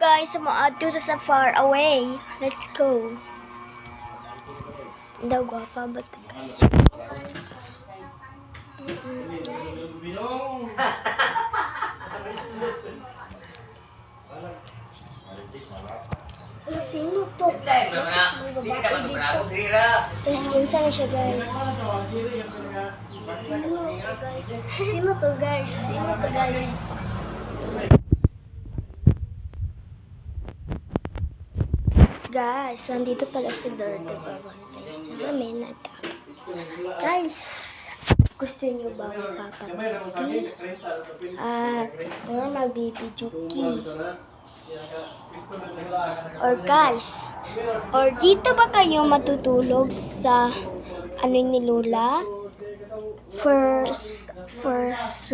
Guys, maadto sa far away. Let's go. Daw gwapa ba ito, guys? Sino to? Guys, kinsa na siya, guys? Sino to, guys? Sino to, guys? Guys, nandito pala si Dorothy Pabantay sa amin. Guys, gusto niyo ba magpapatiti? Or magbibidyoki? Or guys, or dito ba kayo matutulog sa ano ni Lola? First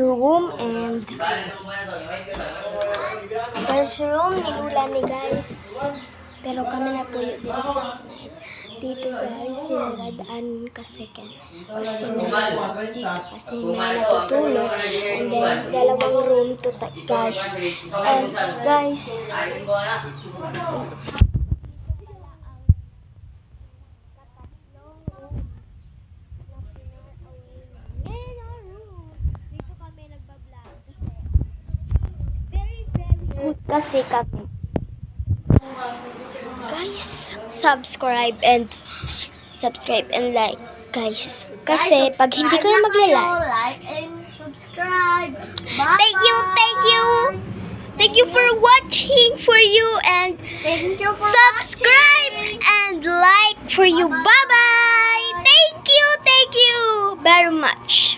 room and first room ni Lola ni guys. Pero kami na po yung dito guys, sinaladaan kasi na dito kasi may natutulog. And then, dalawang room to guys. And guys, dito kami nagbablog very good kasi kami. Guys, subscribe and like, guys. Kasi pag hindi kayo magla-like, like and subscribe. Bye. Thank you for watching for you and Thank you for subscribe and like for you. Bye-bye. Thank you very much.